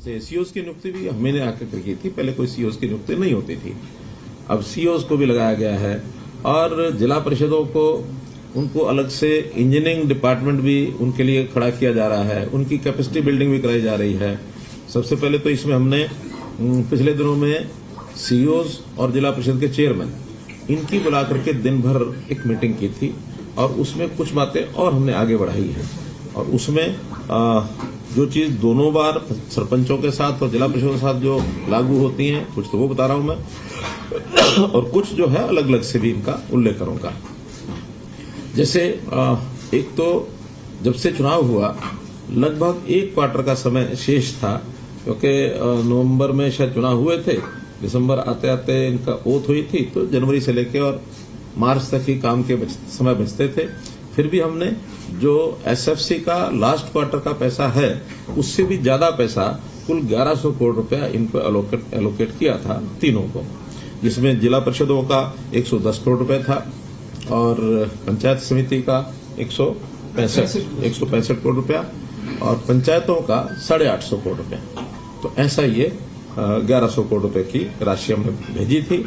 COs की नियुक्ति भी हमने आकर की थी। पहले कोई सीओज की नियुक्ति नहीं होती थी, अब सीओज को भी लगाया गया है। और जिला परिषदों को उनको अलग से इंजीनियरिंग डिपार्टमेंट भी उनके लिए खड़ा किया जा रहा है, उनकी कैपेसिटी बिल्डिंग भी कराई जा रही है। सबसे पहले तो इसमें हमने पिछले दिनों में सीओज और जिला परिषद के चेयरमैन इनकी बुला करके दिन भर एक मीटिंग की थी और उसमें कुछ बातें और हमने आगे बढ़ाई है। और उसमें जो चीज दोनों बार सरपंचों के साथ और जिला परिषद के साथ जो लागू होती हैं, कुछ तो वो बता रहा हूं मैं, और कुछ जो है अलग अलग से भी इनका उल्लेख करूंगा। जैसे एक तो जब से चुनाव हुआ लगभग एक क्वार्टर का समय शेष था, क्योंकि नवंबर में शायद चुनाव हुए थे, दिसंबर आते आते इनका ओथ हुई थी, तो जनवरी से लेकर और मार्च तक ही काम के समय बचते थे। फिर भी हमने जो एसएफसी का लास्ट क्वार्टर का पैसा है उससे भी ज्यादा पैसा कुल 1100 करोड़ रुपया इनको एलोकेट किया था तीनों को, जिसमें जिला परिषदों का 110 करोड़ रुपया था और पंचायत समिति का 165 करोड़ रुपया और पंचायतों का 850 करोड़ रुपया। तो ऐसा ये 1100 करोड़ रुपए की राशि हमने भेजी थी।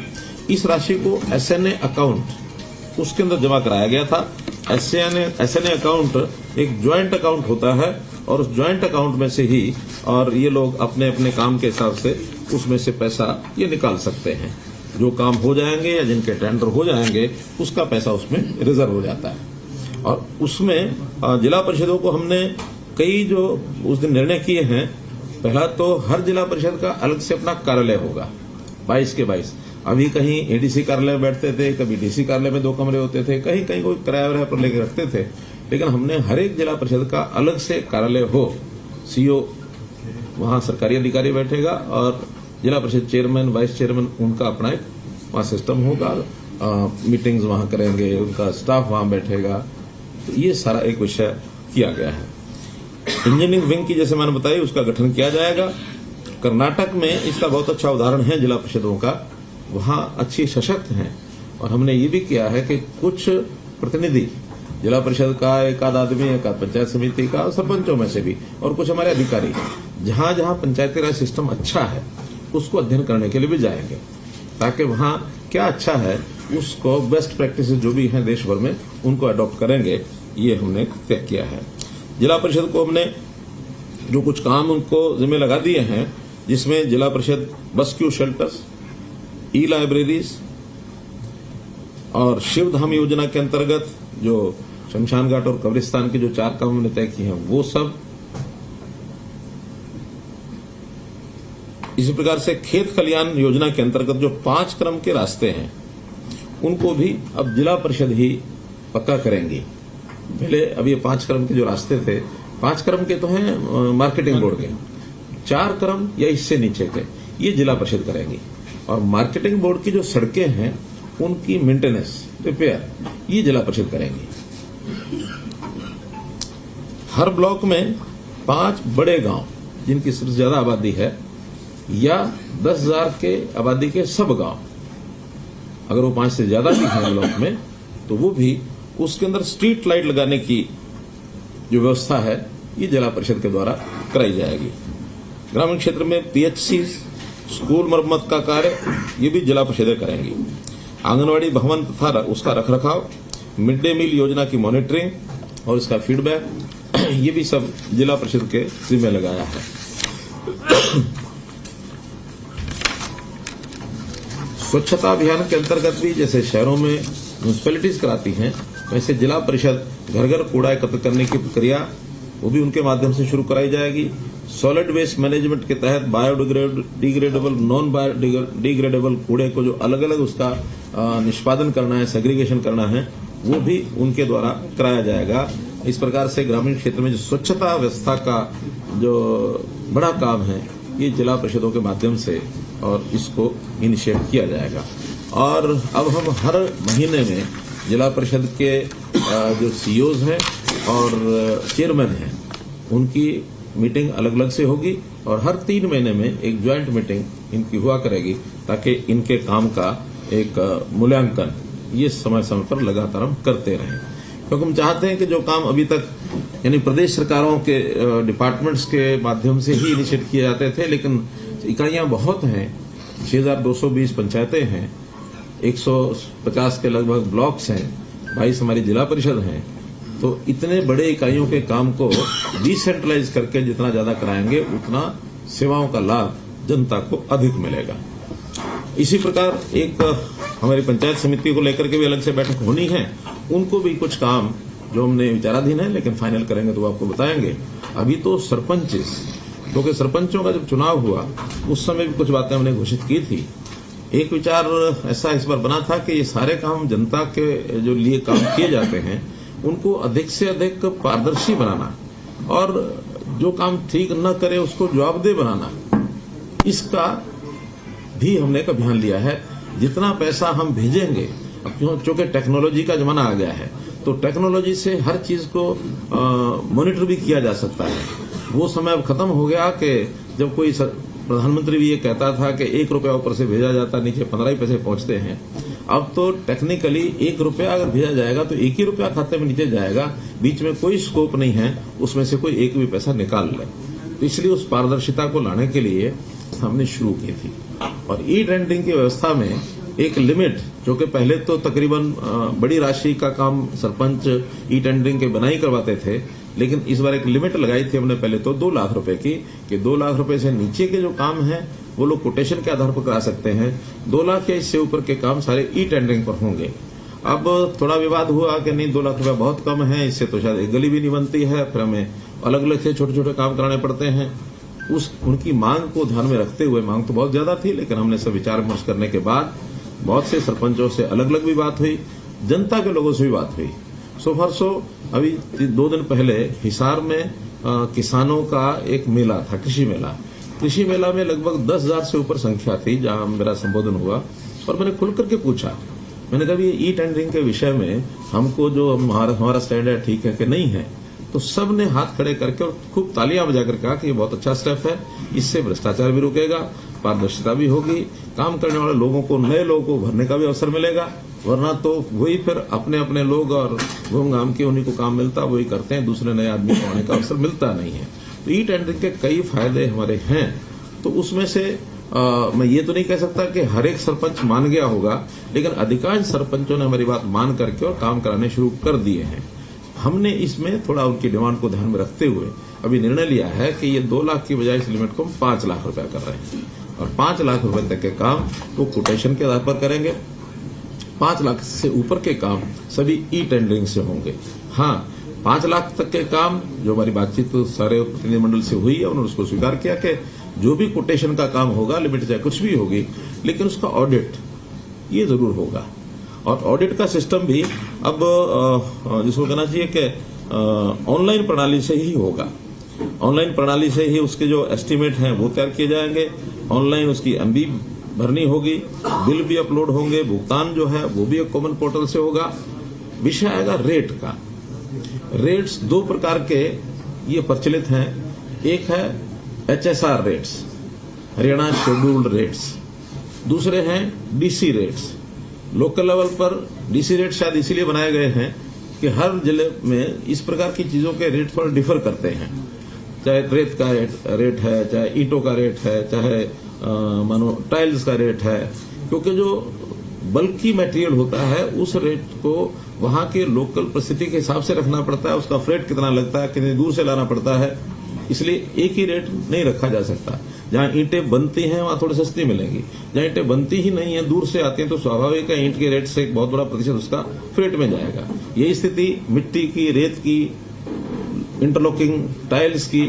इस राशि को एसएनए अकाउंट उसके अंदर जमा कराया गया था। एसएनए अकाउंट एक ज्वाइंट अकाउंट होता है और उस ज्वाइंट अकाउंट में से ही और ये लोग अपने अपने काम के हिसाब से उसमें से पैसा ये निकाल सकते हैं। जो काम हो जाएंगे या जिनके टेंडर हो जाएंगे उसका पैसा उसमें रिजर्व हो जाता है। और उसमें जिला परिषदों को हमने कई जो उस दिन निर्णय किए हैं, पहला तो हर जिला परिषद का अलग से अपना कार्यालय होगा 22 के 22। अभी कहीं एडीसी कार्यालय में बैठते थे, कभी डीसी कार्यालय में 2 कमरे होते थे, कहीं कहीं कोई किराया पर लेकर रखते थे, लेकिन हमने हर एक जिला परिषद का अलग से कार्यालय हो। सीओ वहां सरकारी अधिकारी बैठेगा और जिला परिषद चेयरमैन वाइस चेयरमैन उनका अपना एक वहां सिस्टम होगा, मीटिंग्स वहां करेंगे, उनका स्टाफ वहां बैठेगा। तो ये सारा एक विषय किया गया है। इंजीनियरिंग विंग की जैसे मैंने बताई उसका गठन किया जाएगा। कर्नाटक में इसका बहुत अच्छा उदाहरण है जिला परिषदों का, वहां अच्छी सशक्त हैं। और हमने ये भी किया है कि कुछ प्रतिनिधि जिला परिषद का एक आध आदमी, एक आध पंचायत समिति का, सरपंचों में से भी, और कुछ हमारे अधिकारी जहां जहां पंचायती राज सिस्टम अच्छा है उसको अध्ययन करने के लिए भी जाएंगे, ताकि वहां क्या अच्छा है उसको बेस्ट प्रैक्टिस जो भी हैं देश भर में उनको अडॉप्ट करेंगे। ये हमने तय किया है। जिला परिषद को हमने जो कुछ काम उनको जिम्मे लगा दिए हैं, जिसमें जिला परिषद बस्क्यू शेल्टर्स, ई लाइब्रेरीज और शिवधाम योजना के अंतर्गत जो शमशान घाट और कब्रिस्तान के जो 4 काम हमने तय किए हैं वो सब, इसी प्रकार से खेत खलियान योजना के अंतर्गत जो 5 क्रम के रास्ते हैं उनको भी अब जिला परिषद ही पक्का करेंगी। पहले अब ये 5 क्रम के जो रास्ते थे, 5 क्रम के तो हैं मार्केटिंग बोर्ड के, 4 क्रम या इससे नीचे के ये जिला परिषद करेंगी। और मार्केटिंग बोर्ड की जो सड़कें हैं उनकी मेंटेनेंस रिपेयर ये जिला परिषद करेंगी। हर ब्लॉक में 5 बड़े गांव जिनकी सबसे ज्यादा आबादी है या 10,000 के आबादी के सब गांव, अगर वो 5 से ज्यादा भी हैं ब्लॉक में, तो वो भी उसके अंदर स्ट्रीट लाइट लगाने की जो व्यवस्था है ये जिला परिषद के द्वारा कराई जाएगी। ग्रामीण क्षेत्र में पीएचसी, स्कूल मरम्मत का कार्य ये भी जिला परिषदें करेंगी। आंगनवाड़ी भवन तथा उसका रखरखाव, मिड डे मील योजना की मॉनिटरिंग और इसका फीडबैक ये भी सब जिला परिषद के जिम्मे लगाया है। स्वच्छता अभियान के अंतर्गत भी जैसे शहरों में म्यूनिसिपैलिटीज कराती हैं, वैसे जिला परिषद घर घर कूड़ा एकत्र करने की प्रक्रिया वो भी उनके माध्यम से शुरू कराई जाएगी। सॉलिड वेस्ट मैनेजमेंट के तहत बायोडिग्रेडेबल, नॉन बायोडिग्रेडेबल कूड़े को जो अलग अलग उसका निष्पादन करना है, सेग्रीगेशन करना है, वो भी उनके द्वारा कराया जाएगा। इस प्रकार से ग्रामीण क्षेत्र में जो स्वच्छता व्यवस्था का जो बड़ा काम है ये जिला परिषदों के माध्यम से और इसको इनिशिएट किया जाएगा। और अब हम हर महीने में जिला परिषद के जो सीईओज हैं और चेयरमैन हैं उनकी मीटिंग अलग अलग से होगी और हर 3 महीने में एक ज्वाइंट मीटिंग इनकी हुआ करेगी, ताकि इनके काम का एक मूल्यांकन ये समय समय पर लगातार हम करते रहें। क्योंकि हम चाहते हैं कि जो काम अभी तक यानी प्रदेश सरकारों के डिपार्टमेंट्स के माध्यम से ही इनिशिएट किए जाते थे, लेकिन इकाइयां बहुत हैं, 6220 पंचायतें हैं, 150 के लगभग ब्लॉक्स हैं, 22 हमारी जिला परिषद हैं। तो इतने बड़े इकाइयों के काम को डिसेंट्रलाइज करके जितना ज्यादा कराएंगे उतना सेवाओं का लाभ जनता को अधिक मिलेगा। इसी प्रकार एक हमारी पंचायत समिति को लेकर के भी अलग से बैठक होनी है, उनको भी कुछ काम जो हमने विचाराधीन है, लेकिन फाइनल करेंगे तो आपको बताएंगे। अभी तो सरपंचेस, क्योंकि सरपंचों का जब चुनाव हुआ उस समय भी कुछ बातें हमने घोषित की थी। एक विचार ऐसा इस बार बना था कि ये सारे काम जनता के जो लिए काम किए जाते हैं उनको अधिक से अधिक पारदर्शी बनाना और जो काम ठीक न करे उसको जवाबदेह बनाना, इसका भी हमने एक अभियान लिया है। जितना पैसा हम भेजेंगे, अब चूंकि टेक्नोलॉजी का जमाना आ गया है तो टेक्नोलॉजी से हर चीज को मॉनिटर भी किया जा सकता है। वो समय अब खत्म हो गया कि जब कोई प्रधानमंत्री भी ये कहता था कि 1 रुपया ऊपर से भेजा जाता, नीचे 15 ही पैसे पहुंचते हैं। अब तो टेक्निकली 1 रुपया अगर भेजा जाएगा तो 1 ही रुपया खाते में नीचे जाएगा, बीच में कोई स्कोप नहीं है उसमें से कोई एक भी पैसा निकाल ले। तो इसलिए उस पारदर्शिता को लाने के लिए हमने शुरू की थी। और ई टेंडरिंग की व्यवस्था में एक लिमिट, जो कि पहले तो तकरीबन बड़ी राशि का काम सरपंच ई टेंडरिंग के बनाई करवाते थे, लेकिन इस बार एक लिमिट लगाई थी हमने पहले तो 2 लाख रुपए की, कि 2 लाख रुपए से नीचे के जो काम है वो लोग कोटेशन के आधार पर करा सकते हैं। 2 लाख या इससे ऊपर के काम सारे ई टेंडरिंग पर होंगे। अब थोड़ा विवाद हुआ कि नहीं 2 लाख रुपया बहुत कम है, इससे तो शायद एक गली भी नहीं बनती है, फिर हमें अलग अलग से छोटे छोटे काम कराने पड़ते हैं। उनकी मांग को ध्यान में रखते हुए, मांग तो बहुत ज्यादा थी, लेकिन हमने सब विचार विमर्श करने के बाद बहुत से सरपंचों से अलग अलग भी बात हुई, जनता के लोगों से भी बात हुई। सो फॉर सो अभी 2 दिन पहले हिसार में किसानों का एक मेला था, कृषि मेला। कृषि मेला में लगभग 10,000 से ऊपर संख्या थी जहां मेरा संबोधन हुआ, और मैंने खुल करके पूछा, मैंने कहा ये ई टेंडरिंग के विषय में हमको जो हमारा स्टैंड है ठीक है कि नहीं है। तो सब ने हाथ खड़े करके और खूब तालियां बजाकर कहा कि ये बहुत अच्छा स्टेप है, इससे भ्रष्टाचार भी रुकेगा, पारदर्शिता भी होगी, काम करने वाले लोगों को, नए लोगों को भरने का भी अवसर मिलेगा, वरना तो वही फिर अपने अपने लोग और घूम घाम के उन्हीं को काम मिलता वही करते हैं, दूसरे नए आदमी को आने का अवसर मिलता नहीं है। तो ई टेंडरिंग के कई फायदे हमारे हैं। तो उसमें से मैं ये तो नहीं कह सकता कि हर एक सरपंच मान गया होगा, लेकिन अधिकांश सरपंचों ने हमारी बात मान करके और काम कराने शुरू कर दिए हैं। हमने इसमें थोड़ा उनकी डिमांड को ध्यान में रखते हुए अभी निर्णय लिया है कि ये 2 लाख की बजाय इस लिमिट को हम 5 लाख रुपया कर रहे हैं, और 5 लाख रुपए तक के काम वो कोटेशन के आधार पर करेंगे। 5 लाख से ऊपर के काम सभी ई टेंडरिंग से होंगे। हाँ, 5 लाख तक के काम जो हमारी बातचीत तो सारे प्रतिनिधिमंडल से हुई है, उन्होंने उसको स्वीकार किया कि जो भी कोटेशन का काम होगा, लिमिट चाहे कुछ भी होगी, लेकिन उसका ऑडिट ये जरूर होगा। और ऑडिट का सिस्टम भी अब जिसको कहना चाहिए कि ऑनलाइन प्रणाली से ही होगा। ऑनलाइन प्रणाली से ही उसके जो एस्टीमेट हैं वो तैयार किए जाएंगे, ऑनलाइन उसकी एमबी भरनी होगी, बिल भी अपलोड होंगे, भुगतान जो है वो भी एक कॉमन पोर्टल से होगा। विषय आएगा रेट का। रेट्स 2 प्रकार के ये प्रचलित हैं। एक है HSR rates, Haryana scheduled rates, दूसरे हैं डीसी रेट्स। लोकल लेवल पर डीसी रेट शायद इसीलिए बनाए गए हैं कि हर जिले में इस प्रकार की चीजों के रेट थोड़ा डिफर करते हैं, चाहे रेत का रेट है, चाहे ईंटों का रेट है, चाहे मानो टाइल्स का रेट है, क्योंकि जो बल्कि मटेरियल होता है उस रेट को वहां के लोकल परिस्थिति के हिसाब से रखना पड़ता है, उसका फ्रेट कितना लगता है, कितनी दूर से लाना पड़ता है, इसलिए एक ही रेट नहीं रखा जा सकता। जहां ईंटें बनती हैं वहां थोड़ी सस्ती मिलेंगी, जहां ईंटें बनती ही नहीं है, दूर से आती हैं, तो स्वाभाविक है ईंट के रेट से एक बहुत बड़ा प्रतिशत उसका फ्रेट में जाएगा। यही स्थिति मिट्टी की, रेत की, इंटरलॉकिंग टाइल्स की,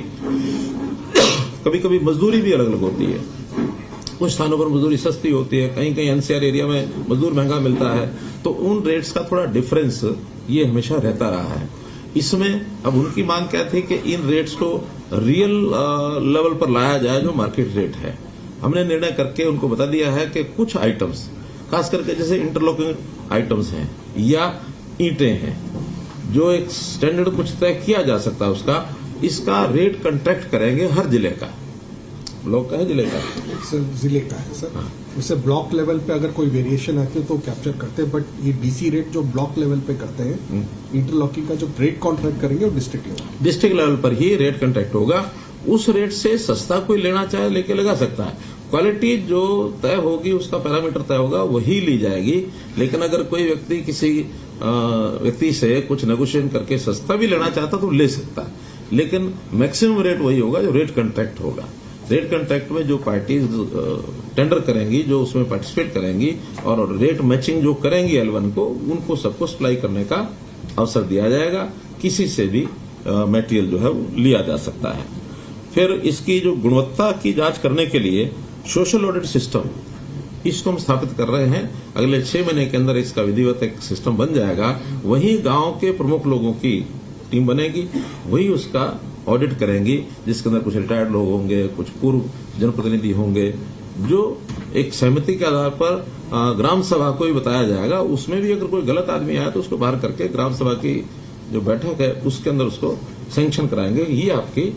कभी कभी मजदूरी भी अलग अलग होती है। कुछ स्थानों पर मजदूरी सस्ती होती है, कहीं कहीं एनसीआर एरिया में मजदूर महंगा मिलता है, तो उन रेट्स का थोड़ा डिफरेंस ये हमेशा रहता रहा है। इसमें अब उनकी मांग क्या थी कि इन रेट्स को रियल लेवल पर लाया जाए जो मार्केट रेट है। हमने निर्णय करके उनको बता दिया है कि कुछ आइटम्स, खास करके जैसे इंटरलॉकिंग आइटम्स हैं या ईंटें हैं, जो एक स्टैंडर्ड कुछ तय किया जा सकता है उसका, इसका रेट कॉन्ट्रैक्ट करेंगे हर जिले का। ब्लॉक का है जिले का? सर जिले का है सर। हाँ। उससे ब्लॉक लेवल पे अगर कोई वेरिएशन आती है तो कैप्चर करते हैं, बट ये डीसी रेट जो ब्लॉक लेवल पे करते हैं, इंटरलॉकिंग का जो रेट कॉन्ट्रैक्ट करेंगे वो डिस्ट्रिक्ट लेवल पर ही रेट कॉन्ट्रैक्ट होगा। उस रेट से सस्ता कोई लेना चाहे लेके लगा सकता है। क्वालिटी जो तय होगी, उसका पैरामीटर तय होगा, वही ली जाएगी। लेकिन अगर कोई व्यक्ति किसी व्यक्ति से कुछ नेगोशिएशन करके सस्ता भी लेना चाहता तो ले सकता है, लेकिन मैक्सिमम रेट वही होगा जो रेट कॉन्ट्रैक्ट होगा। रेट कॉन्ट्रैक्ट में जो पार्टीज टेंडर करेंगी, जो उसमें पार्टिसिपेट करेंगी और रेट मैचिंग जो करेंगी L1 को, उनको सबको सप्लाई करने का अवसर दिया जाएगा। किसी से भी मटेरियल जो है वो लिया जा सकता है। फिर इसकी जो गुणवत्ता की जांच करने के लिए सोशल ऑडिट सिस्टम, इसको हम स्थापित कर रहे हैं। अगले 6 महीने के अंदर इसका विधिवत एक सिस्टम बन जाएगा। वहीं गांव के प्रमुख लोगों की टीम बनेगी, वही उसका ऑडिट करेंगी, जिसके अंदर कुछ रिटायर्ड लोग होंगे, कुछ पूर्व जनप्रतिनिधि होंगे, जो एक सहमति के आधार पर ग्राम सभा को भी बताया जाएगा। उसमें भी अगर कोई गलत आदमी आया तो उसको बाहर करके ग्राम सभा की जो बैठक है उसके अंदर उसको सैंक्शन कराएंगे। ये आपकी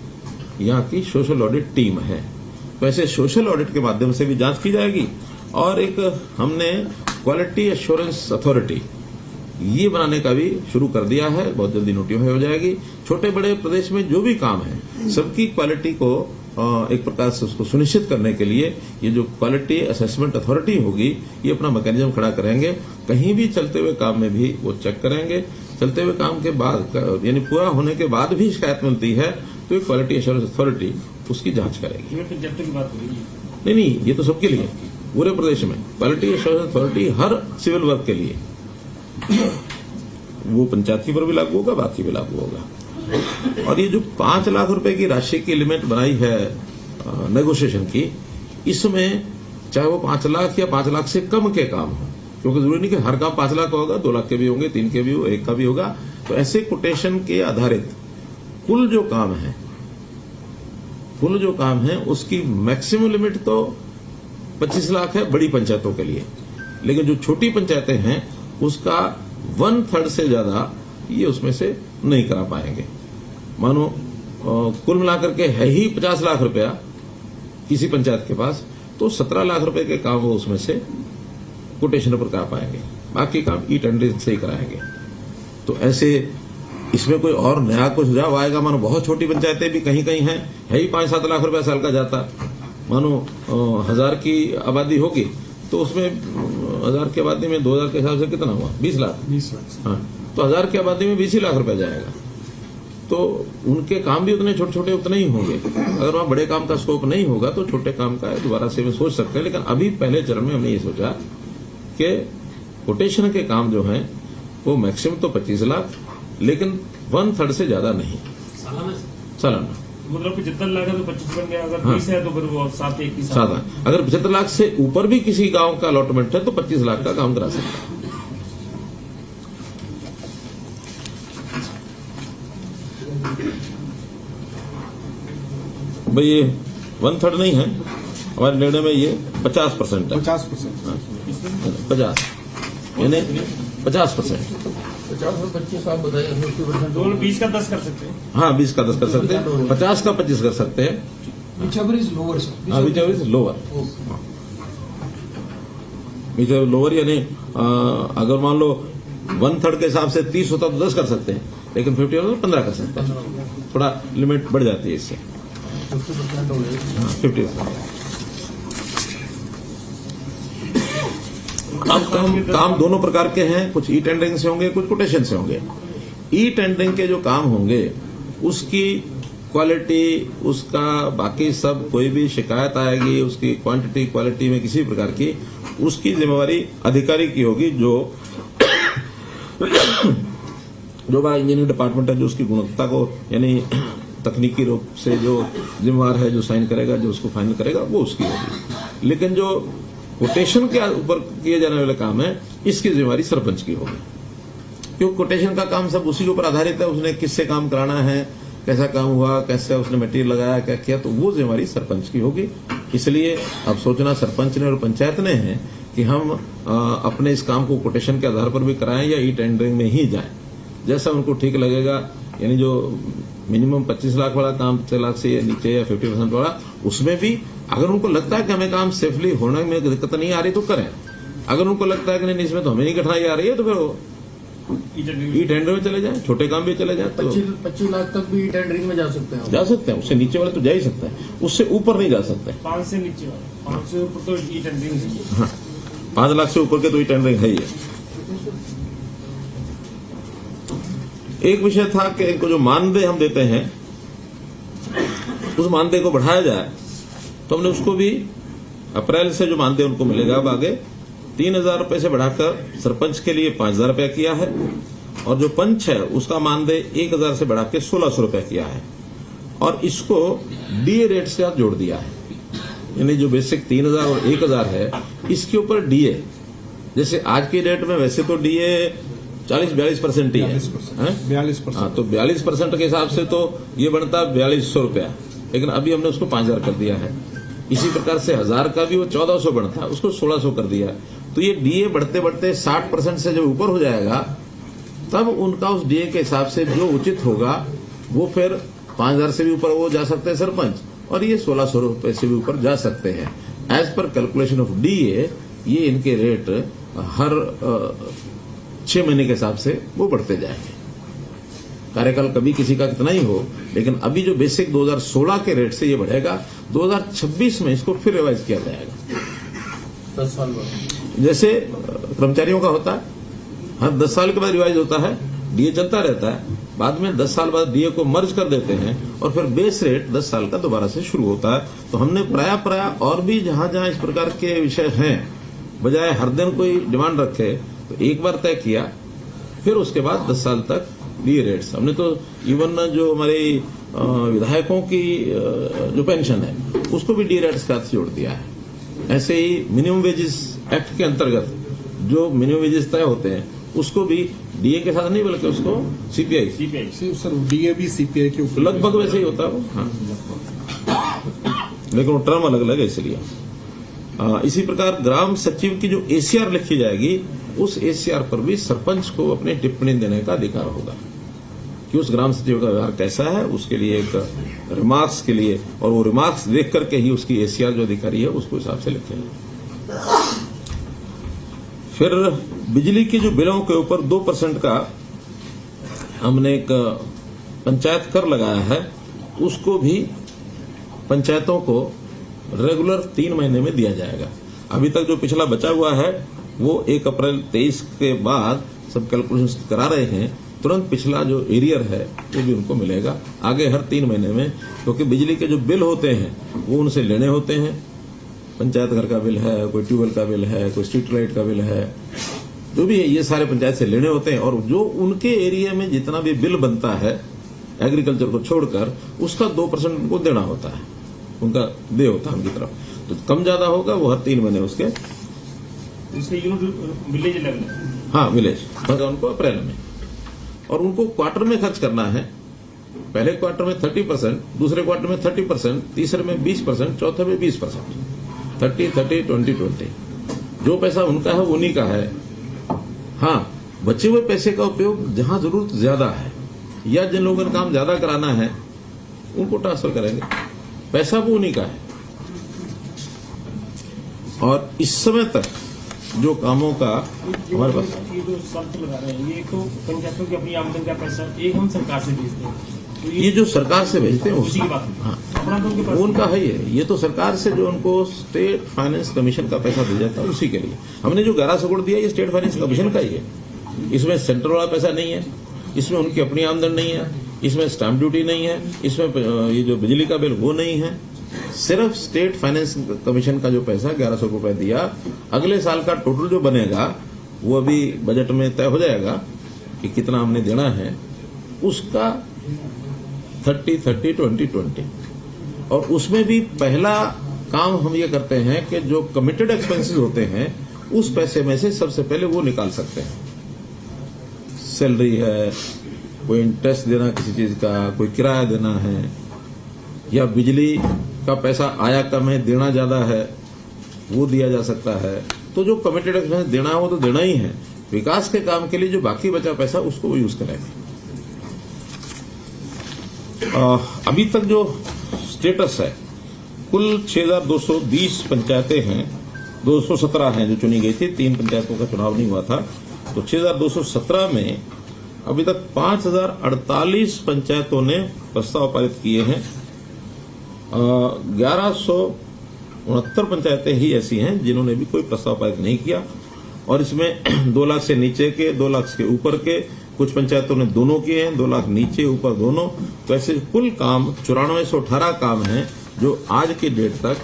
यहाँ की सोशल ऑडिट टीम है। वैसे सोशल ऑडिट के माध्यम से भी जांच की जाएगी। और एक हमने क्वालिटी एश्योरेंस अथॉरिटी ये बनाने का भी शुरू कर दिया है, बहुत जल्दी नोटिफाई हो जाएगी। छोटे बड़े प्रदेश में जो भी काम है, सबकी क्वालिटी को एक प्रकार से उसको सुनिश्चित करने के लिए ये जो क्वालिटी असेसमेंट अथॉरिटी होगी, ये अपना मैकेनिज्म खड़ा करेंगे। कहीं भी चलते हुए काम में भी वो चेक करेंगे। चलते हुए काम के बाद, यानी पूरा होने के बाद भी शिकायत मिलती है तो क्वालिटी एश्योरेंस अथॉरिटी उसकी जांच करेगी। की बात हो रही है? नहीं, ये तो सबके लिए, पूरे प्रदेश में क्वालिटी एश्योरेंस अथॉरिटी हर सिविल वर्क के लिए, वो पंचायत की पर भी लागू होगा, बाकी भी लागू होगा। और ये जो 5 लाख रुपए की राशि की लिमिट बनाई है नेगोशिएशन की, इसमें चाहे वो 5 लाख या 5 लाख से कम के काम हो, क्योंकि जरूरी नहीं कि हर काम 5 लाख का होगा, 2 लाख के भी होंगे, 3 के भी हो, 1 का भी होगा। तो ऐसे कोटेशन के आधारित कुल जो काम है उसकी मैक्सिमम लिमिट तो 25 लाख है बड़ी पंचायतों के लिए, लेकिन जो छोटी पंचायतें हैं उसका 1/3 से ज्यादा ये उसमें से नहीं करा पाएंगे। मानो कुल मिलाकर के है ही 50 लाख रुपया किसी पंचायत के पास, तो 17 लाख रुपए के काम वो उसमें से कोटेशन पर करा पाएंगे, बाकी काम ई टेंडरिंग से ही कराएंगे। तो ऐसे इसमें कोई और नया कोई सुझाव आएगा? मानो बहुत छोटी पंचायतें भी कहीं कहीं हैं, है ही 5-7 लाख रुपया साल का जाता। मानो 1000 की आबादी होगी तो उसमें 1000 की आबादी में 2000 के हिसाब से कितना हुआ? 20 लाख। हाँ, तो 1000 की आबादी में 20 लाख रुपया जाएगा। तो उनके काम भी उतने छोटे छोटे उतने ही होंगे। अगर वहां बड़े काम का स्कोप नहीं होगा तो छोटे काम का दोबारा से भी सोच सकते हैं। लेकिन अभी पहले चरण में हमने ये सोचा कि कोटेशन के काम जो है वो मैक्सिमम तो 25 लाख, लेकिन 1/3 से ज्यादा नहीं सालाना। मतलब 75 लाख है तो 25 बन गया, अगर 20 है तो फिर वो 7-1 की सादा। अगर 75 लाख से ऊपर भी किसी गांव का अलॉटमेंट है तो 25 लाख का काम करा सकता है। भाई ये 1/3 नहीं है, हमारे निर्णय में ये 50% है। 50% 50 यानी 50%। 50 और 25 आप बताइए, 50%। दोनों 20 का 10 कर सकते हैं। हाँ, 20 का 10 कर सकते हैं, 50 का 25 कर सकते हैं। Whichever is lower, sir. हाँ, whichever is lower। whichever lower यानी अगर मान लो 1/3 के हिसाब से 30 होता तो 10 कर सकते हैं, लेकिन 50 होता तो 15 कर सकते हैं। थोड़ा लिमिट बढ़ जाती है इससे। 50% हो जाएगा। हाँ, 50। काम दोनों प्रकार के हैं, कुछ ई टेंडरिंग से होंगे, कुछ कोटेशन से होंगे। ई टेंडरिंग के जो काम होंगे उसकी क्वालिटी, उसका बाकी सब, कोई भी शिकायत आएगी उसकी क्वांटिटी क्वालिटी में किसी प्रकार की, उसकी जिम्मेवारी अधिकारी की होगी, जो हमारा इंजीनियरिंग डिपार्टमेंट है, जो उसकी गुणवत्ता को यानी तकनीकी रूप से जो जिम्मेवार है, जो साइन करेगा, जो उसको फाइनल करेगा, वो उसकी होगी। लेकिन जो कोटेशन के ऊपर किए जाने वाले काम है, इसकी जिम्मेवारी सरपंच की होगी, क्योंकि कोटेशन का काम सब उसी के ऊपर आधारित है। उसने किससे काम कराना है, कैसा काम हुआ, कैसे उसने मटेरियल लगाया, क्या किया, तो वो जिम्मेवारी सरपंच की होगी। इसलिए अब सोचना सरपंच ने और पंचायत ने है कि हम अपने इस काम को कोटेशन के आधार पर भी कराएं या ई टेंडरिंग में ही जाएं, जैसा उनको ठीक लगेगा। यानी जो मिनिमम 25 लाख वाला काम 6 लाख से नीचे या 50% वाला, उसमें भी अगर उनको लगता है कि हमें काम सेफली होने में दिक्कत नहीं आ रही तो करें, अगर उनको लगता है कि नहीं इसमें तो हमें नहीं कठिनाई आ रही है तो फिर वो ई टेंडर में चले जाए, छोटे काम भी चले जाए। तो 25 लाख तक भी टेंडरिंग में जा सकते हैं। जा सकते हैं, उससे नीचे वाले तो जा ही सकते हैं, उससे ऊपर नहीं जा सकते। 5 से नीचे वाला, 5 से ऊपर तो ई टेंडरिंग है। हाँ, 5 लाख से ऊपर के तो ई टेंडरिंग है ही है। एक विषय था कि इनको जो मानदेय हम देते हैं उस मानदेय को बढ़ाया जाए, तो हमने उसको भी अप्रैल से जो मानदेय उनको मिलेगा अब आगे 3,000 रुपए से बढ़ाकर सरपंच के लिए 5,000 रुपया किया है, और जो पंच है उसका मानदेय 1,000 से बढ़ा के 1,600 रुपया किया है, और इसको डीए रेट से साथ जोड़ दिया है। यानी जो बेसिक 3,000 और 1,000 है इसके ऊपर डीए, जैसे आज के रेट में वैसे तो डीए 40-42% ही है, 42%। हाँ, तो 42% के हिसाब से तो ये बनता 4,200 रुपया, लेकिन अभी हमने उसको 5,000 कर दिया है। इसी प्रकार से 1,000 का भी वो 1,400 बनता, उसको 1,600 कर दिया। तो ये डीए बढ़ते बढ़ते 60% से जब ऊपर हो जाएगा तब उनका उस डीए के हिसाब से जो उचित होगा वो फिर 5,000 से भी ऊपर वो जा सकते हैं सरपंच, और ये 1,600 रुपए से भी ऊपर जा सकते हैं। As per calculation of DA ये इनके रेट हर 6 महीने के हिसाब से वो बढ़ते जाएंगे। कार्यकाल कभी किसी का कितना ही हो, लेकिन अभी जो बेसिक 2016 के रेट से ये बढ़ेगा, 2026 में इसको फिर रिवाइज किया जाएगा। 10 साल बाद जैसे कर्मचारियों का होता है, हर 10 साल के बाद रिवाइज होता है, डीए चलता रहता है, बाद में 10 साल बाद डीए को मर्ज कर देते हैं और फिर बेस रेट 10 साल का दोबारा से शुरू होता है। तो हमने प्राय और भी जहां जहां इस प्रकार के विषय हैं, बजाय हर दिन कोई डिमांड रखे तो एक बार तय किया, फिर उसके बाद 10 साल तक डीए रेट्स। हमने तो इवन जो हमारे विधायकों की जो पेंशन है उसको भी डीए रेट्स के साथ जोड़ दिया है। ऐसे ही मिनिमम वेजेस एक्ट के अंतर्गत जो मिनिमम वेजेस तय होते हैं उसको भी डीए के साथ नहीं बल्कि उसको सीपीआई सर डीए भी सीपीआई के ऊपर लगभग वैसे ही होता है वो। हाँ, लेकिन वो टर्म अलग अलग है इसलिए। इसी प्रकार ग्राम सचिव की जो एसीआर लिखी जाएगी उस एसीआर पर भी सरपंच को अपनी टिप्पणी देने का अधिकार होगा कि उस ग्राम सचिव का व्यवहार कैसा है, उसके लिए एक रिमार्क्स के लिए, और वो रिमार्क्स देख करके ही उसकी एसीआर जो अधिकारी है उसको हिसाब से लिखेंगे। फिर बिजली के जो बिलों के ऊपर 2% का हमने एक पंचायत कर लगाया है, उसको भी पंचायतों को रेगुलर 3 महीने में दिया जाएगा। अभी तक जो पिछला बचा हुआ है वो 1 अप्रैल 23 के बाद सब कैलकुलेशन करा रहे हैं, तुरंत पिछला जो एरियर है वो भी उनको मिलेगा आगे हर 3 महीने में, क्योंकि बिजली के जो बिल होते हैं वो उनसे लेने होते हैं। पंचायत घर का बिल है, कोई ट्यूबवेल का बिल है, कोई स्ट्रीट लाइट का बिल है, जो भी है ये सारे पंचायत से लेने होते हैं, और जो उनके एरिया में जितना भी बिल बनता है एग्रीकल्चर को छोड़कर उसका 2% उनको देना होता है, उनका दे होता है उनकी तरफ। तो कम ज्यादा होगा वो हर 3 महीने उसके विलेज लेवल, हाँ विलेज उनको अप्रैल में, और उनको क्वार्टर में खर्च करना है। पहले क्वार्टर में 30%, दूसरे क्वार्टर में 30%, तीसरे में 20%, चौथे में 20%, 30-30-20-20। जो पैसा उनका है वो उन्हीं का है। हाँ, बचे हुए पैसे का उपयोग जहां जरूरत ज्यादा है या जिन लोगों ने काम ज्यादा कराना है उनको ट्रांसफर करेंगे, पैसा वो उन्हीं का है। और इस समय तक जो कामों का हमारे पास ये जो शर्त लगा रहे हैं, ये तो पंचायतों की अपनी आमदनी का पैसा एक हम सरकार से भेजते हैं, तो ये जो सरकार से भेजते हैं उसी की बात है। हाँ, अपना तो उनके पास वो उनका है ही है। ये तो सरकार से जो उनको स्टेट फाइनेंस कमीशन का पैसा दिया जाता है उसी के लिए हमने जो 1100 करोड़ दिया ये स्टेट फाइनेंस कमीशन का ही है। इसमें सेंट्रल वाला पैसा नहीं है, इसमें उनकी अपनी आमदनी नहीं है, इसमें स्टैंप ड्यूटी नहीं है, इसमें ये जो बिजली का बिल वो नहीं है, सिर्फ स्टेट फाइनेंस कमीशन का जो पैसा 1100 रुपए दिया। अगले साल का टोटल जो बनेगा वो अभी बजट में तय हो जाएगा कि कितना हमने देना है, उसका 30-30-20-20। और उसमें भी पहला काम हम ये करते हैं कि जो कमिटेड एक्सपेंसेस होते हैं उस पैसे में से सबसे पहले वो निकाल सकते हैं। सैलरी है, कोई इंटरेस्ट देना किसी चीज का, कोई किराया देना है, या बिजली का पैसा आया कम है देना ज्यादा है वो दिया जा सकता है। तो जो कमिटेड एक्सपेंस देना है वो तो देना ही है। विकास के काम के लिए जो बाकी बचा पैसा उसको वो यूज करेंगे। अभी तक जो स्टेटस है कुल 6,220 पंचायतें हैं, 217 हैं जो चुनी गई थी, 3 पंचायतों का चुनाव नहीं हुआ था। तो 6,217 में अभी तक 5,048 पंचायतों ने प्रस्ताव पारित किए हैं। 1169 पंचायतें ही ऐसी हैं जिन्होंने भी कोई प्रस्ताव पारित नहीं किया, और इसमें 2 लाख से नीचे के, 2 लाख के ऊपर के, कुछ पंचायतों ने दोनों किए हैं, 2 लाख नीचे ऊपर दोनों। तो ऐसे कुल काम 9418 काम हैं जो आज की डेट तक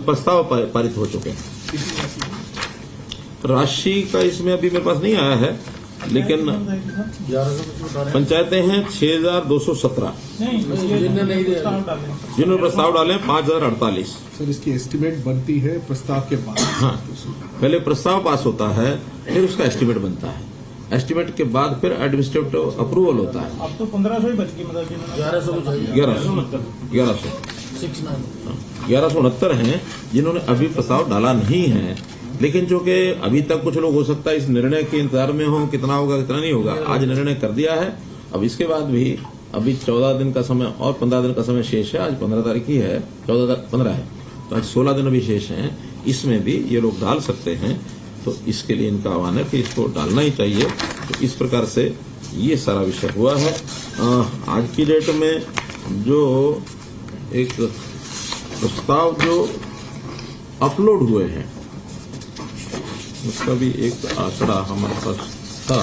प्रस्ताव पारित हो चुके हैं। राशि का इसमें अभी मेरे पास नहीं आया है, लेकिन 1100 पंचायतें हैं 6,217 जिन्होंने प्रस्ताव डाले हैं 5,048। सर इसकी एस्टिमेट बनती है प्रस्ताव के बाद। हाँ, पहले प्रस्ताव पास होता है, फिर उसका एस्टिमेट बनता है, एस्टिमेट के बाद फिर एडमिनिस्ट्रेटिव अप्रूवल होता है। अब तो 1500 ही बच गए, मतलब 1100 को चाहिए 1169 हैं जिन्होंने अभी प्रस्ताव डाला नहीं है, लेकिन जो कि अभी तक कुछ लोग हो सकता है इस निर्णय के इंतजार में हो, कितना होगा कितना नहीं होगा। आज निर्णय कर दिया है, अब इसके बाद भी अभी 14 दिन का समय और 15 दिन का समय शेष है। आज 15 तारीख ही है, 15 है, तो आज 16 दिन अभी शेष हैं, इसमें भी ये लोग डाल सकते हैं। तो इसके लिए इनका आह्वान है कि इसको डालना ही चाहिए। तो इस प्रकार से ये सारा विषय हुआ है। आज की डेट में जो एक प्रस्ताव जो अपलोड हुए हैं उसका भी एक आंकड़ा हमारे पास था।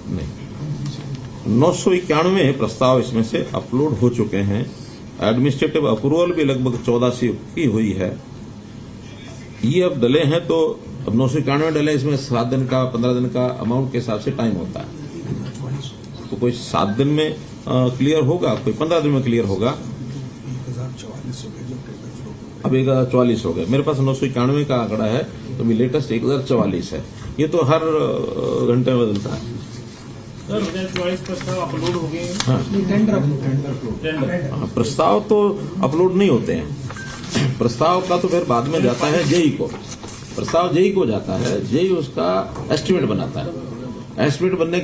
नहीं, 991 प्रस्ताव इसमें से अपलोड हो चुके हैं। एडमिनिस्ट्रेटिव अप्रूवल भी लगभग 1400 की हुई है। ये अब डले हैं, तो अब 991 डले, इसमें 7 दिन का 15 दिन का अमाउंट के हिसाब से टाइम होता है। तो कोई 7 दिन में क्लियर होगा, कोई 15 दिन में क्लियर होगा। 1044 हो गए जो टेंडर फ्लो। अब 1044 हो गए। मेरे पास 991 का आंकड़ा है, तो अभी लेटेस्ट 1044 है। ये तो हर घंटे में बदलता है। सर 1044 प्रस्ताव अपलोड हो गए। हाँ, टेंडर हाँ, प्रस्ताव तो अपलोड नहीं होते हैं। प्रस्ताव का तो फिर बाद में जाता है जेई को, प्रस्ताव जेई को जाता है, जेई उसका एस्टिमेट बनाता है। एस्टिमेट बनने